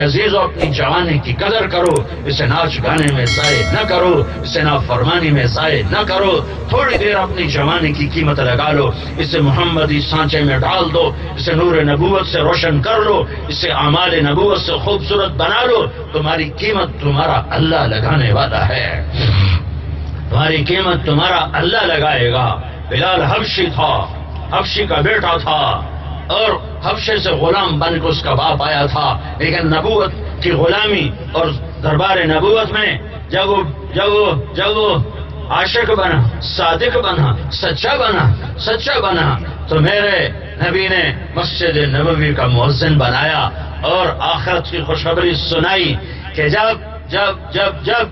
عزیزو اپنی جوانی کی قدر کرو، اسے ناچ گانے میں ضائع نہ کرو، اسے نافرمانی میں ضائع نہ کرو، تھوڑی دیر اپنی جوانی کی قیمت لگا لو، اسے محمدی سانچے میں ڈال دو، اسے نور نبوت سے روشن کر لو، اسے اعمال نبوت سے خوبصورت بنا لو، تمہاری قیمت تمہارا اللہ لگانے والا ہے، تمہاری قیمت تمہارا اللہ لگائے گا۔ بلال حبشی تھا، حبشی کا بیٹا تھا، اور حبشے سے غلام بن کے اس کا باپ آیا تھا، لیکن نبوت کی غلامی اور دربار نبوت میں جب وہ عاشق بنا، صادق بنا، سچا بنا تو میرے نبی نے مسجد نبوی کا مؤذن بنایا اور آخرت کی خوشخبری سنائی کہ جب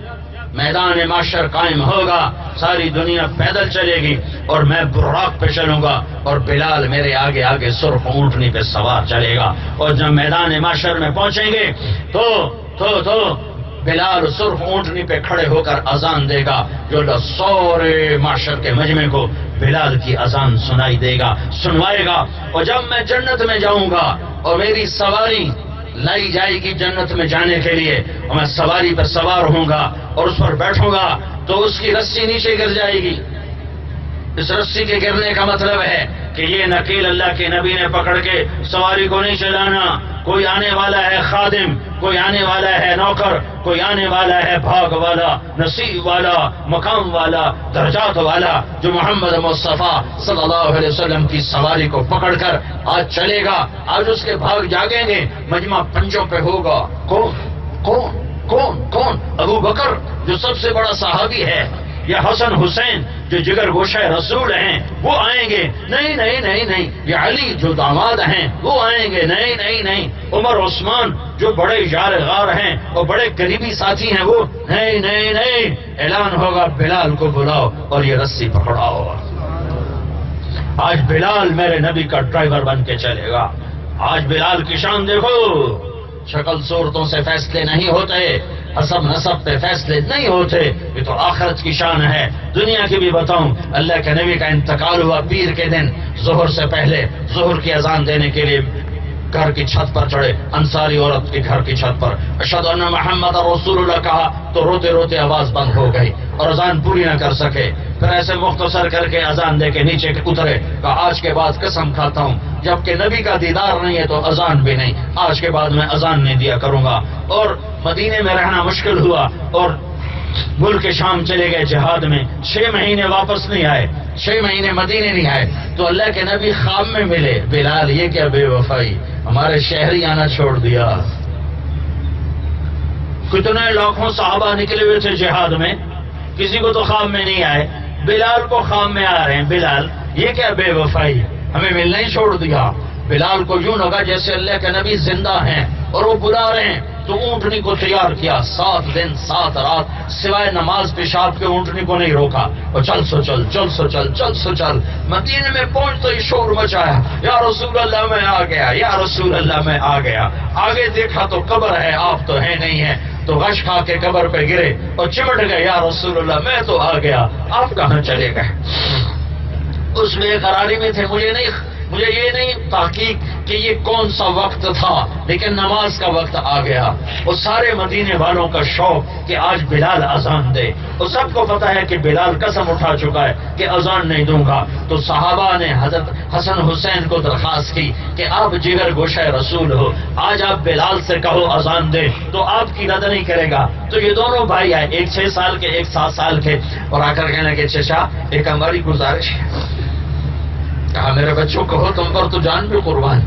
میدان معاشر قائم ہوگا، ساری دنیا پیدل چلے گی اور میں براق پہ چلوں گا اور بلال میرے آگے آگے سرخ اونٹنی پہ سوار چلے گا، اور جب میدان معاشر میں پہنچیں گے تو بلال سرخ اونٹنی پہ کھڑے ہو کر اذان دے گا، جو سورے معاشر کے مجمع کو بلال کی اذان سنوائے گا، اور جب میں جنت میں جاؤں گا اور میری سواری لائی جائے گی جنت میں جانے کے لیے، اور میں سواری پر سوار ہوں گا اور اس پر بیٹھوں گا تو اس کی رسی نیچے گر جائے گی۔ اس رسی کے گرنے کا مطلب ہے کہ یہ نکیل اللہ کے نبی نے پکڑ کے سواری کو نہیں چلانا، کوئی آنے والا ہے خادم، کوئی آنے والا ہے نوکر، کوئی آنے والا ہے بھاگ والا، نصیب والا، مقام والا، درجات والا، جو محمد مصطفیٰ صلی اللہ علیہ وسلم کی سواری کو پکڑ کر آج چلے گا، آج اس کے بھاگ جاگیں گے، مجمع پنجوں پہ ہوگا۔ کون؟ ابو بکر جو سب سے بڑا صحابی ہے، یا حسن حسین جو جگر گوشہ رسول ہیں وہ آئیں گے؟ نہیں، یہ علی جو داماد ہیں وہ آئیں گے؟ نہیں، عمر عثمان جو بڑے یار غار ہیں اور بڑے قریبی ساتھی ہیں وہ نہیں، اعلان ہوگا بلال کو بلاؤ اور یہ رسی پکڑاؤ۔ آج بلال میرے نبی کا ڈرائیور بن کے چلے گا۔ آج بلال کی شان دیکھو، شکل صورتوں سے فیصلے نہیں ہوتے، حسب نسب پہ فیصلے نہیں ہوتے، یہ تو آخرت کی شان ہے۔ دنیا کی بھی بتاؤں، اللہ کے نبی کا انتقال ہوا پیر کے دن، ظہر سے پہلے ظہر کی اذان دینے کے لیے گھر کی چھت پر چڑھے، انصاری عورت کے گھر کی چھت پر اشہد ان محمد رسول اللہ کہا تو روتے روتے آواز بند ہو گئی اور اذان پوری نہ کر سکے، پھر ایسے مختصر کر کے اذان دے کے نیچے اترے، کہا آج کے بعد قسم کھاتا ہوں جبکہ نبی کا دیدار نہیں ہے تو اذان بھی نہیں، آج کے بعد میں اذان نہیں دیا کروں گا۔ اور مدینے میں رہنا مشکل ہوا اور ملک شام چلے گئے جہاد میں، 6 مہینے واپس نہیں آئے، 6 مہینے مدینے نہیں آئے، تو اللہ کے نبی خواب میں ملے، بلال یہ کیا بے وفائی، ہمارے شہری آنا چھوڑ دیا۔ کتنے لاکھوں صحابہ نکلے ہوئے تھے جہاد میں، کسی کو تو خواب میں نہیں آئے، بلال کو خواب میں آ رہے ہیں، بلال یہ کیا بے وفائی، ہمیں ملنا ہی چھوڑ دیا۔ بلال کو یوں لگا جیسے اللہ کے نبی زندہ ہیں اور وہ بلا رہے ہیں، تو اونٹنی کو تیار کیا، 7 دن 7 رات سوائے نماز پیشاب کے اونٹنی کو نہیں روکا، اور چل سو چل۔ مدینے میں پہنچ تو شور مچایا، یا رسول اللہ میں آ گیا، یا رسول اللہ میں آ گیا۔ آگے دیکھا تو قبر ہے، آپ تو ہے نہیں ہے، تو غش کھا کے قبر پہ گرے اور چمٹ گئے، یا رسول اللہ میں تو آ گیا، آپ کہاں چلے گئے؟ اس بے قراری میں تھے، مجھے یہ نہیں تحقیق کہ یہ کون سا وقت تھا، لیکن نماز کا وقت آ گیا، اور سارے مدینے والوں کا شوق کہ آج بلال اذان دے، اور سب کو پتا ہے کہ بلال قسم اٹھا چکا ہے کہ اذان نہیں دوں گا، تو صحابہ نے حضرت حسن حسین کو درخواست کی کہ آپ جگر گوشہ رسول ہو، آج آپ بلال سے کہو اذان دے تو آپ کی رد نہیں کرے گا۔ تو یہ دونوں بھائی آئے، ایک 6 سال کے ایک 7 سال کے، اور آ کر کہنے کہ چچا ایک ہماری گزارش ہے۔ کہا میرے بچوں کہو، تم پر تو جان بھی قربان۔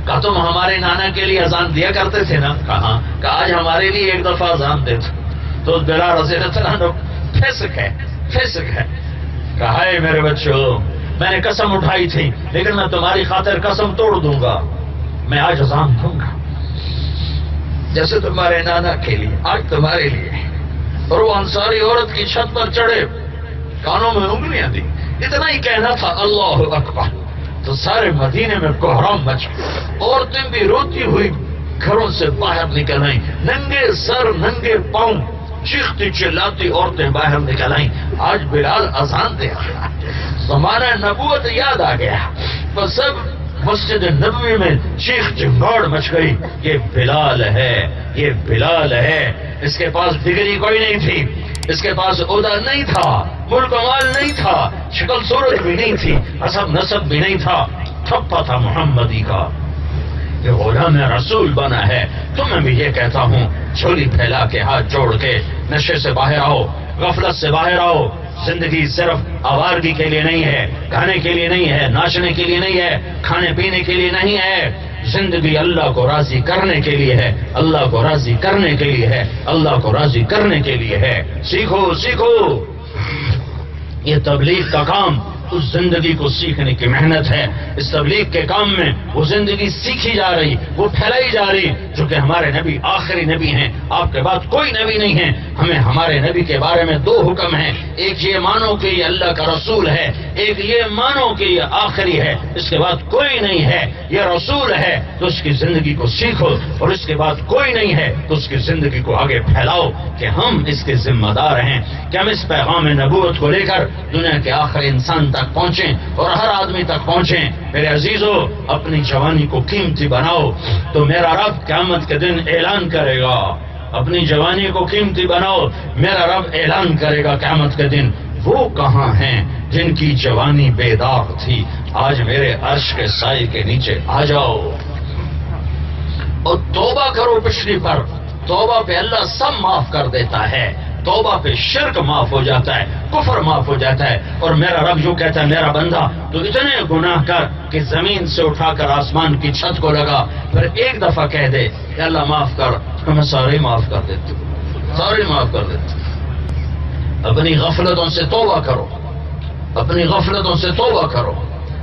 کہا تم ہمارے نانا کے لیے اذان دیا کرتے تھے نا؟ کہا آج ہمارے لیے ایک دفعہ اذان دے تو بلال رضی اللہ عنہ فسق ہے۔ کہا ہے میرے بچوں، میں نے قسم اٹھائی تھی لیکن میں تمہاری خاطر قسم توڑ دوں گا، میں آج اذان دوں گا جیسے تمہارے نانا کے لیے آج تمہارے لیے۔ اور وہ انصاری عورت کی چھت پر چڑھے، کانوں میں انگلیاں دی، اتنا ہی کہنا تھا اللہ اکبر، تو سارے مدینے میں کوہرام مچ گیا، عورتیں بھی روتی ہوئی گھروں سے باہر نکل آئیں، ننگے سر ننگے پاؤں چیختی چلاتی عورتیں باہر نکل آئیں۔ آج بلال اذان دے رہا، زمانہ نبوت یاد آ گیا، تو سب مسجد نبوی میں چیخ چنگاڑ مچ گئی، یہ بلال ہے، یہ بلال ہے۔ اس کے پاس ڈگری کوئی نہیں تھی، اس کے پاس عہدہ نہیں تھا، ملک و مال نہیں تھا، شکل صورت بھی نہیں تھی، حسب نسب بھی نہیں تھا، تھپا تھا محمدی کا۔ یہ غلام رسول بنا ہے۔ تمہیں بھی یہ کہتا ہوں، جھولی پھیلا کے ہاتھ جوڑ کے نشے سے باہر آؤ، غفلت سے باہر آؤ۔ زندگی صرف آوارگی کے لیے نہیں ہے، کھانے کے لیے نہیں ہے، ناچنے کے لیے نہیں ہے، کھانے پینے کے لیے نہیں ہے۔ زندگی اللہ کو راضی کرنے کے لیے ہے، اللہ کو راضی کرنے کے لیے ہے، اللہ کو راضی کرنے کے لیے ہے۔ سیکھو سیکھو، یہ تبلیغ کا کام اس زندگی کو سیکھنے کی محنت ہے۔ اس تبلیغ کے کام میں وہ زندگی سیکھی جا رہی، وہ پھیلائی جا رہی، جو کہ ہمارے نبی آخری نبی ہیں، آپ کے بعد کوئی نبی نہیں ہے۔ ہمیں ہمارے نبی کے بارے میں دو حکم ہیں، ایک یہ مانو کہ یہ اللہ کا رسول ہے، ایک یہ مانو کہ یہ آخری ہے، اس کے بعد کوئی نہیں ہے۔ یہ رسول ہے تو اس کی زندگی کو سیکھو، اور اس کے بعد کوئی نہیں ہے تو اس کی زندگی کو آگے پھیلاؤ کہ ہم اس کے ذمہ دار ہیں، کہ ہم اس پیغام نبوت کو لے کر دنیا کے آخری انسان تک پہنچیں اور ہر آدمی تک پہنچیں۔ میرے عزیزو، اپنی جوانی کو قیمتی بناؤ تو میرا رب قیامت کے دن اعلان کرے گا۔ اپنی جوانی کو قیمتی بناؤ، میرا رب اعلان کرے گا قیامت کے دن، وہ کہاں ہیں جن کی جوانی بے داغ تھی، آج میرے عرش کے سائے کے نیچے آ جاؤ اور توبہ کرو پچھلی پر۔ توبہ پہ اللہ سب معاف کر دیتا ہے، توبہ پہ شرک معاف ہو جاتا ہے، کفر معاف ہو جاتا ہے۔ اور میرا رب جو کہتا ہے، میرا بندہ تو اتنے گناہ کر کہ زمین سے اٹھا کر آسمان کی چھت کو لگا، پھر ایک دفعہ کہہ دے کہ اللہ معاف کر، تو میں سارے معاف کر دیتی ہوں، سارے معاف کر دیتی ہوں۔ اپنی غفلتوں سے توبہ کرو، اپنی غفلتوں سے توبہ کرو،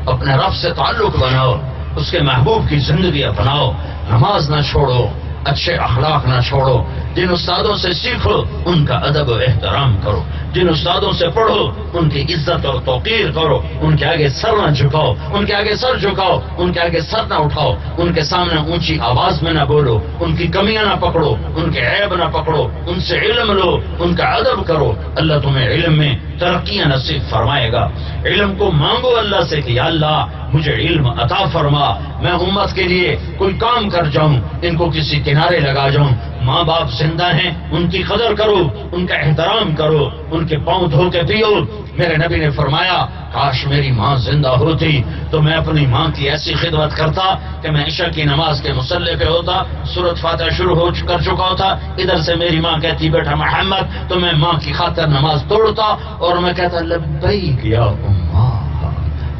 اپنے رب سے تعلق بناؤ، اس کے محبوب کی زندگی اپناؤ، نماز نہ چھوڑو، اچھے اخلاق نہ چھوڑو، جن استادوں سے سیکھو ان کا ادب و احترام کرو، جن استادوں سے پڑھو ان کی عزت اور توقیر کرو، ان کے آگے سر نہ جھکاؤ، ان کے آگے سر جھکاؤ، ان کے آگے سر نہ اٹھاؤ، ان کے سامنے اونچی آواز میں نہ بولو، ان کی کمیاں نہ پکڑو، ان کے عیب نہ پکڑو، ان سے علم لو، ان کا ادب کرو۔ اللہ تمہیں علم میں ترقیاں نصیب فرمائے گا۔ علم کو مانگو اللہ سے کہ یا اللہ مجھے علم عطا فرما، میں امت کے لیے کوئی کام کر جاؤں، ان کو کسی کنارے لگا جاؤں۔ ماں باپ زندہ ہیں، ان کی قدر کرو، ان کا احترام کرو، ان کے پاؤں دھو کے پیو۔ میرے نبی نے فرمایا، کاش میری ماں زندہ ہوتی تو میں اپنی ماں کی ایسی خدمت کرتا کہ میں عشاء کی نماز کے مصلی پہ ہوتا، سورۃ فاتحہ شروع کر چکا ہوتا، ادھر سے میری ماں کہتی بیٹا محمد، تو میں ماں کی خاطر نماز توڑتا اور میں کہتا لبیک یا اماں،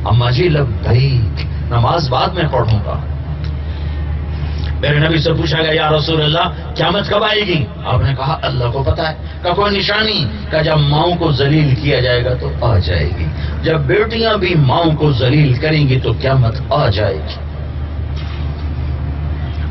اماں جی لبیک، نماز بعد میں پڑھوں گا۔ میرے نبی سے پوچھا گیا یا رسول اللہ قیامت کب آئے گی؟ آپ نے کہا اللہ کو پتا ہے۔ کا کوئی نشانی؟ کہ جب ماؤں کو ذلیل کیا جائے گا تو آ جائے گی، جب بیٹیاں بھی ماؤں کو ذلیل کریں گی تو قیامت آ جائے گی۔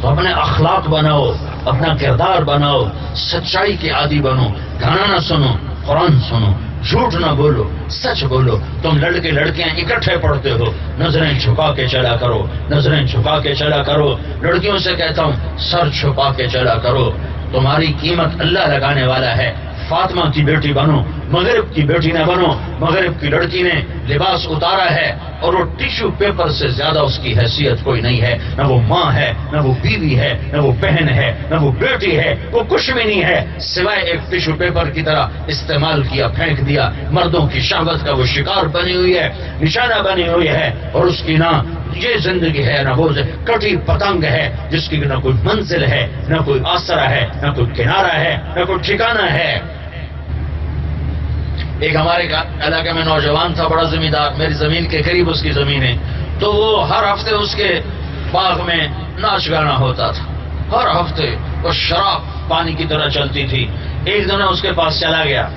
تو اپنے اخلاق بناؤ، اپنا کردار بناؤ، سچائی کے عادی بنو، گانا نہ سنو، قرآن سنو، جھوٹ نہ بولو، سچ بولو۔ تم لڑکے لڑکیاں اکٹھے پڑھتے ہو، نظریں چھپا کے چلا کرو، نظریں چھپا کے چلا کرو۔ لڑکیوں سے کہتا ہوں سر چھپا کے چلا کرو، تمہاری قیمت اللہ لگانے والا ہے۔ فاطمہ کی بیٹی بنو، مغرب کی بیٹی نہ بنو۔ مغرب کی لڑکی نے لباس اتارا ہے اور وہ ٹیشو پیپر سے زیادہ اس کی حیثیت کوئی نہیں ہے، نہ وہ ماں ہے، نہ وہ بیوی ہے، نہ وہ بہن ہے، نہ وہ بیٹی ہے، وہ کچھ بھی نہیں ہے سوائے ایک ٹیشو پیپر کی طرح استعمال کیا، پھینک دیا۔ مردوں کی شہوت کا وہ شکار بنی ہوئی ہے، نشانہ بنی ہوئی ہے، اور اس کی نہ یہ زندگی ہے نہ وہ کٹی پتنگ ہے جس کی نہ کوئی منزل ہے، نہ کوئی آسرا ہے، نہ کوئی کنارہ ہے، نہ کوئی ٹھکانہ ہے۔ ایک ہمارے علاقے میں نوجوان تھا، بڑا زمیندار، میری زمین کے قریب اس کی زمین ہے، تو وہ ہر ہفتے اس کے باغ میں ناچ گانا ہوتا تھا، ہر ہفتے وہ شراب پانی کی طرح چلتی تھی۔ ایک دن اس کے پاس چلا گیا،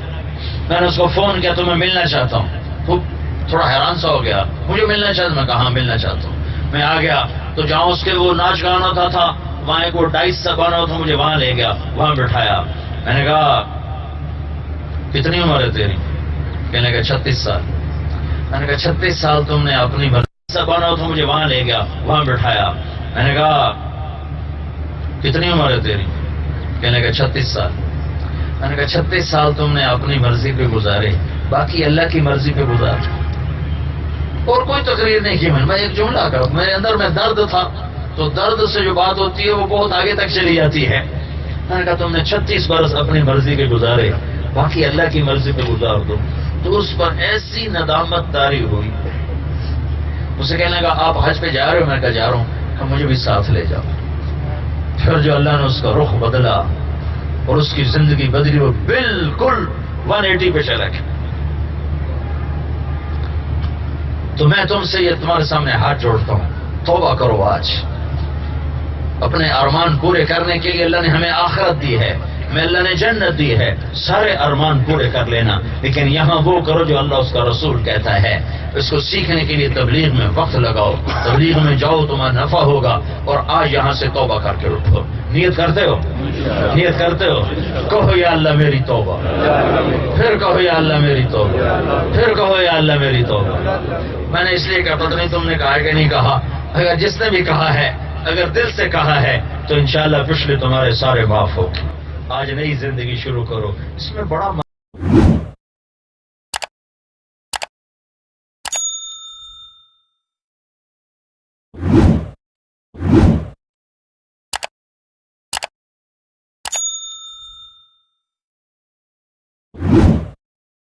میں نے اس کو فون کیا تو میں ملنا چاہتا ہوں۔ وہ تھوڑا حیران سا ہو گیا، مجھے ملنا چاہتا ہوں؟ میں کہا ہاں ملنا چاہتا ہوں۔ میں آ گیا تو جہاں اس کے وہ ناچ گانا ہوتا تھا وہاں ایک وہ ڈائس سا بنا ہوا تھا، مجھے وہاں لے گیا، وہاں بٹھایا۔ میں نے کہا کتنی عمر ہے تیری؟ کہنے کا 36 سال۔ میں نے کہا 36 سال تم نے اپنی سا بنا ہوا تھا، مجھے وہاں لے گیا، وہاں بٹھایا۔ میں نے کہا کتنی عمر ہے تیری؟ کہنے کا 36 سال۔ میں نے کہا 36 سال تم نے اپنی مرضی پہ گزارے، باقی اللہ کی مرضی پہ گزار۔ اور کوئی تقریر نہیں کی میں ایک جملہ کا میرے اندر میں درد تھا، تو درد سے جو بات ہوتی ہے وہ بہت آگے تک چلی جاتی ہے. میں نے کہا تم نے 36 برس اپنی مرضی کے گزارے، باقی اللہ کی مرضی پہ گزار دو. تو اس پر ایسی ندامت طاری ہوئی. اسے کہنے لگا آپ حج پہ جا رہے ہو؟ میں نے کہا جا رہا ہوں. کہ مجھے بھی ساتھ لے جاؤ. پھر جو اللہ نے اس کا رخ بدلا اور اس کی زندگی بدلی، وہ بالکل 180 پہ چلا گیا. تو میں تم سے یہ تمہارے سامنے ہاتھ جوڑتا ہوں، توبہ کرو آج. اپنے ارمان پورے کرنے کے لیے اللہ نے ہمیں آخرت دی ہے، ہمیں اللہ نے جنت دی ہے، سارے ارمان پورے کر لینا، لیکن یہاں وہ کرو جو اللہ اس کا رسول کہتا ہے. اس کو سیکھنے کے لیے تبلیغ میں وقت لگاؤ، تبلیغ میں جاؤ، تمہارا نفع ہوگا. اور آج یہاں سے توبہ کر کے اٹھو. نیت کرتے ہو؟ نیت کرتے ہو؟ کہو یا اللہ میری توبہ، پھر کہو یا اللہ میری توبہ، پھر کہو یا اللہ میری توبہ. میں نے اس لیے کہا پتہ نہیں تم نے کہا کہ نہیں کہا. اگر جس نے بھی کہا ہے، اگر دل سے کہا ہے، تو انشاءاللہ پچھلے تمہارے سارے معاف ہو. آج نئی زندگی شروع کرو. اس میں بڑا